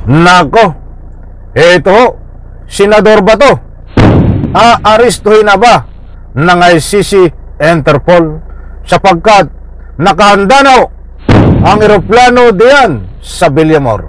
Nako, eto ho, senador ba to? Aaristuhin na ba ng ICC Interpol sapagkat nakahanda na ho ang eroplano diyan sa Villamor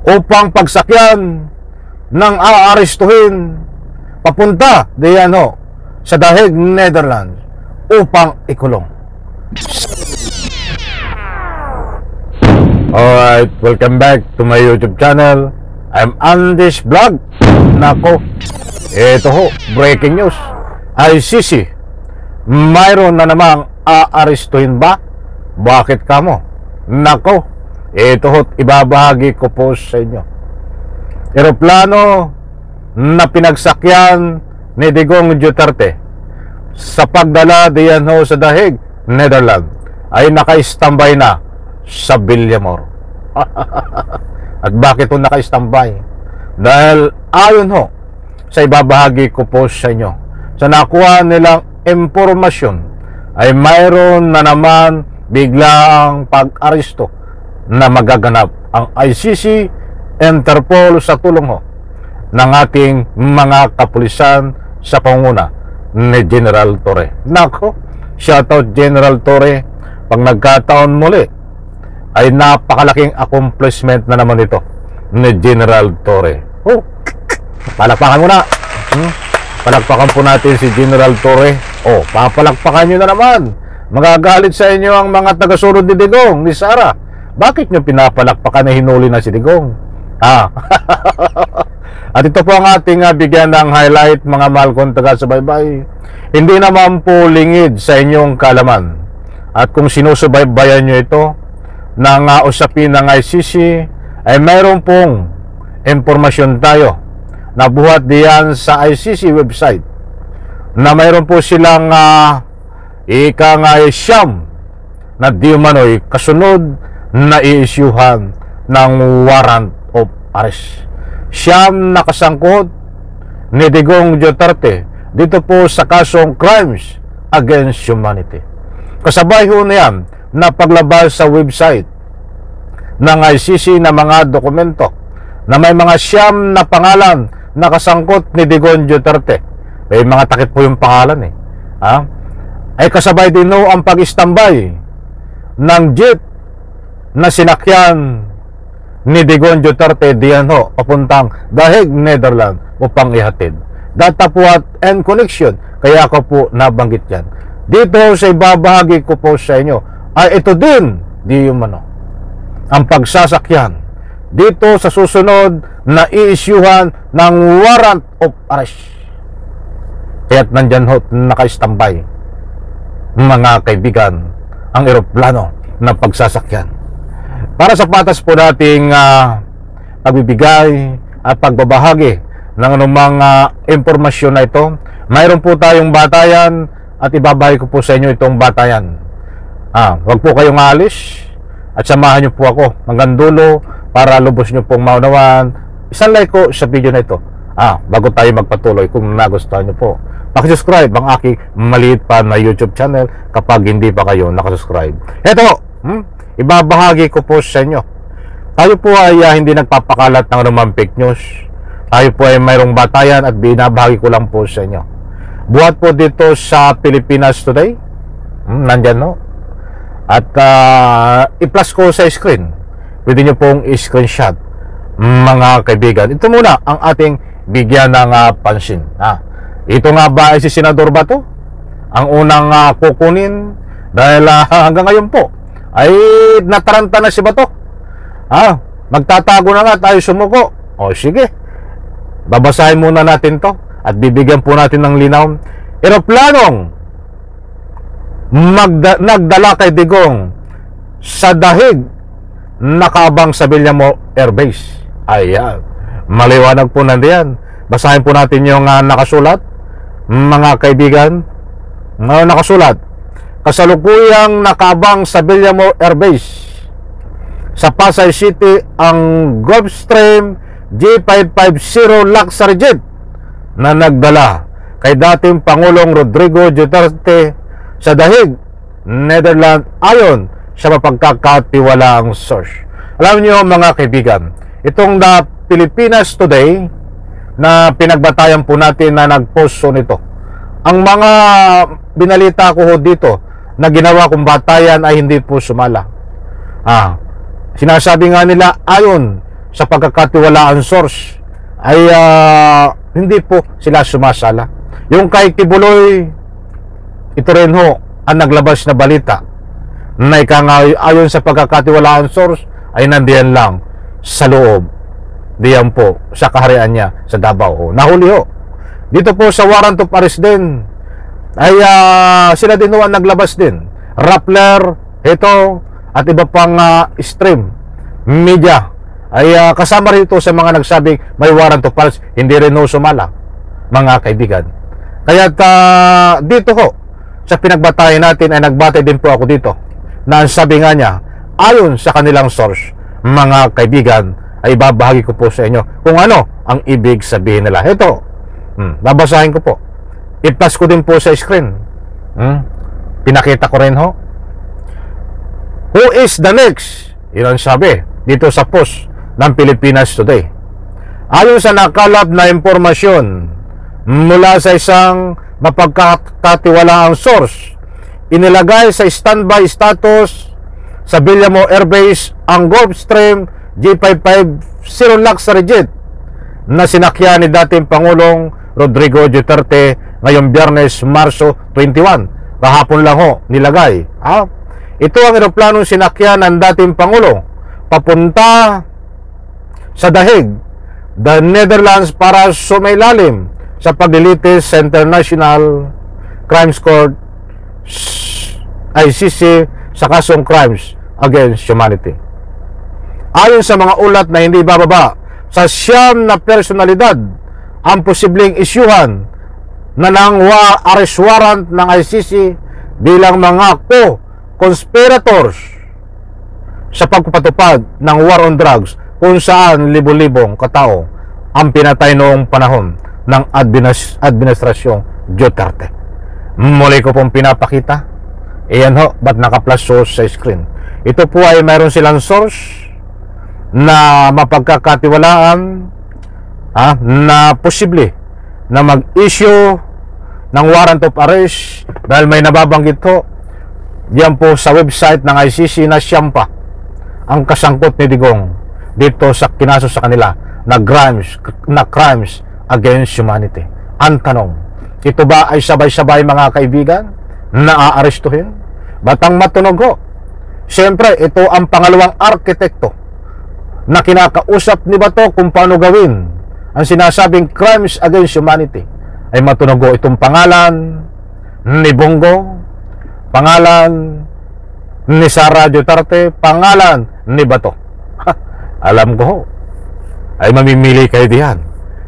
upang pagsakyan ng aaristuhin papunta diyan ho sa The Hague, Netherlands upang ikulong. Alright, welcome back to my YouTube channel. I'm Andy's Vlog. Nako, eto ho, breaking news. ICC, mayroon na namang aarestuhin ba? Bakit kamo? Nako, eto ho, ibabahagi ko po sa inyo. Eroplano na pinagsakyan ni Digong Duterte sa pagdala diyan ho sa The Hague, Netherlands ay naka-standby na sa Villamor. At bakit ito naka-standby? Dahil ayon ho sa ibabahagi ko po sa inyo, sa nakuha nilang impormasyon ay mayroon na naman biglang pag-aresto na magaganap ang ICC Interpol sa tulong ho ng ating mga kapulisan sa pangunguna ni General Torre. Nako, shoutout General Torre, pag nagkataon muli ay napakalaking accomplishment na naman ito ni General Torre. Oh, palakpakan mo na. Palakpakan po natin si General Torre. Oh, papalakpakan nyo na naman. Magagalit sa inyo ang mga tagasunod ni Digong, ni Sara. Bakit nyo pinapalakpakan na hinuli na si Digong? At ito po ang ating bigyan ng highlight, mga mahal kong taga-subaybay. Hindi naman po lingid sa inyong kaalaman. At kung sinusubaybayan nyo ito ng usapin ng ICC, ay mayroon pong impormasyon tayo na buhat diyan sa ICC website na mayroon po silang siyam na di umano'y kasunod na i-issuehan ng warrant of arrest. Siyam na kasangkot ni Digong Duterte dito po sa kasong crimes against humanity. Kasabay ho na yan na paglabas sa website ng ICC na mga dokumento na may mga siyam na pangalan na kasangkot ni Digong Duterte. May mga takip po yung pangalan ay kasabay din ho ang pag-istambay ng jeep na sinakyan ni Digong Duterte diyan ho papuntang The Hague, Netherlands upang ihatid. Datapuat and connection, kaya ako po nabanggit yan. Dito sa ibabahagi ko po sa inyo ay ito din di umano ang pagsasakyan dito sa susunod na i-issuehan ng warrant of arrest. Kaya't nandyan ho naka-standby, mga kaibigan, ang eroplano na pagsasakyan. Para sa patas po nating pagbibigay at pagbabahagi ng anumang impormasyon na ito, mayroon po tayong batayan at ibabahagi ko po sa inyo itong batayan. Huwag po kayong alis at samahan niyo po ako hanggang dulo para lubos niyo pong maunawaan. Isang like ko sa video na ito bago tayo magpatuloy. Kung nagustuhan niyo po, pakisubscribe ang aking maliit pa na YouTube channel kapag hindi pa kayo nakasubscribe. Ito, ibabahagi ko po sa inyo. Tayo po ay hindi nagpapakalat ng anumang fake news. Tayo po ay mayroong batayan at binabahagi ko lang po sa inyo. Buhat po dito sa Pilipinas Today. Nandyan no. At i-plus ko sa screen. Pwede nyo pong i-screenshot, mga kaibigan. Ito muna ang ating bigyan ng pansin. Ito nga ba ay si Senador ba to? Ang unang kukunin dahil hanggang ngayon po ay nataranta na si Bato. Magtatago na nga tayo sumuko. O sige, babasahin muna natin to at bibigyan po natin ng linaw. Eroplanong nagdala kay Digong sa The Hague nakaabang sa Villamor Air Base. Ayan, maliwanag po nandiyan. Basahin po natin yung nakasulat, mga kaibigan. Nakasulat, kasalukuyang nakabang sa Villamor Air Base sa Pasay City ang Gulfstream G550 luxury jet na nagdala kay dating Pangulong Rodrigo Duterte sa The Hague, Netherlands, ayon sa mapagkakatiwalaang source. Alam niyo mga kaibigan, itong The Pilipinas Today na pinagbatayan po natin na nag-post so nito. Ang mga binalita ko dito na ginawa kong batayan ay hindi po sumala. Sinasabi nga nila ayon sa pagkakatiwalaan source ay hindi po sila sumasala. Yung kay Kibuloy, ito rin ho ang naglabas na balita na ayon sa pagkakatiwalaan source ay nandiyan lang sa loob, diyan po sa kaharian niya sa Davao. Nahuli ho dito po sa warrant of arrest din ay sila din ho ang naglabas din. Rappler, ito at iba pang stream media ay kasama rito sa mga nagsabing may warrant of arrest, hindi rin ho sumala, mga kaibigan. Kaya dito ho sa pinagbatayan natin ay nagbatay din po ako dito na ang sabi nga niya ayon sa kanilang source, mga kaibigan, ay babahagi ko po sa inyo kung ano ang ibig sabihin nila. Ito, babasahin ko po, i-plus ko din po sa screen. Pinakita ko rin ho. Who is the next? Yun ang sabi dito sa post ng Pilipinas Today. Ayon sa nakalap na impormasyon mula sa isang mapagkakatiwalaang source, inilagay sa standby status sa Villamo Air Base ang Gulfstream G550 luxury jet na sinakyan ni dating Pangulong Rodrigo Duterte ngayong Biyernes, Marso 21. Kahapon lang ho nilagay. Ito ang eroplanong sinakyan ng dating Pangulo papunta sa The Hague, the Netherlands, para sumailalim sa paglilitis sa International Crimes Court ICC sa kasong crimes against humanity. Ayon sa mga ulat na hindi bababa sa 9 na personalidad ang posibleng isyuhan na ng arrest warrant ng ICC bilang mga co-conspirators sa pagpapatupad ng war on drugs kung saan libo-libong katao ang pinatay noong panahon ng administrasyong Duterte. Muli ko pong pinapakita. Iyan ho, ba't naka-plus source sa screen? Ito po ay mayroon silang source na mapagkakatiwalaan na posible na mag-issue ng warrant of arrest dahil may nababanggit ho diyan po sa website ng ICC na siyam pa ang kasangkot ni Digong dito sa kinaso sa kanila na crimes against humanity. Ang tanong, ito ba ay sabay-sabay, mga kaibigan, na aarestuhin? Batang matunog ho. Siyempre, ito ang pangalawang arkitekto na kinakausap ni Bato kung paano gawin ang sinasabing crimes against humanity. Ay matunog ho itong pangalan ni Bongo, pangalan ni Sara Duterte, pangalan ni Bato. Alam ko ho, ay mamimili kayo diyan.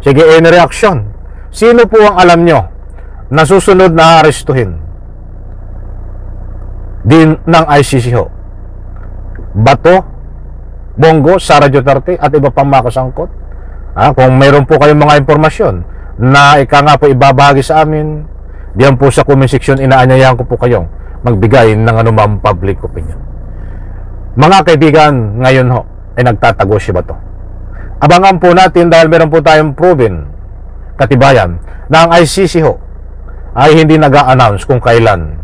Sige, any reaction? Sino po ang alam nyo na susunod na arestuhin din ng ICC ho? Bato, Bongo, Sara Duterte at iba pang mga kasangkot? Kung mayroon po kayong mga impormasyon na nga po ibabahagi sa amin, diyan po sa comment section, inaanyayahan ko po kayong magbigay ng anumang public opinion. Mga kaibigan, ngayon ho ay nagtatago si Bato. Abangan po natin dahil meron po tayong proven katibayan na ang ICC ho ay hindi nag-a-announce kung kailan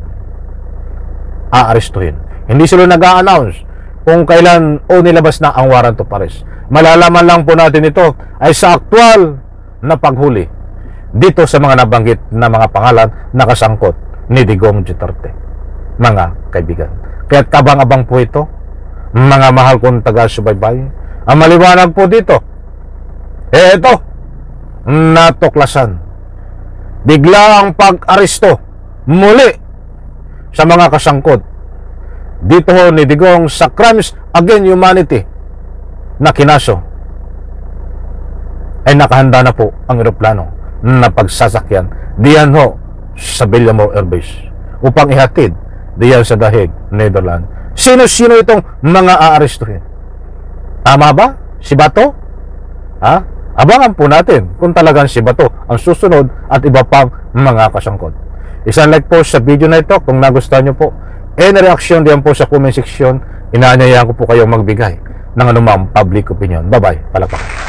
aarestuhin. Hindi sila nag-a-announce kung kailan nilabas na ang warrant of arrest. Malalaman lang po natin ito ay sa aktual na paghuli dito sa mga nabanggit na mga pangalan na kasangkot ni Digong Duterte. Mga kaibigan, kaya tabang-abang po ito, mga mahal kong taga-subaybay. Ang maliwanag po dito, ito, natuklasan. Bigla ang pag-aresto muli sa mga kasangkot dito ho ni Digong sa crimes against humanity na kinaso. Ay nakahanda na po ang eroplano na pagsasakyan diyan ho sa Villamo Air Base upang ihatid diyan sa The Hague, Netherlands. Sino-sino itong mga aarestuhin? Tama ba? Si Bato? Abangan po natin kung talagang si Bato ang susunod at iba pang mga kasangkot. Isang like po sa video na ito kung nagustuhan nyo po. Any reaction diyan po sa comment section, inaanyayahan ko po kayong magbigay ng anumang public opinion. Bye-bye. Palakpakan.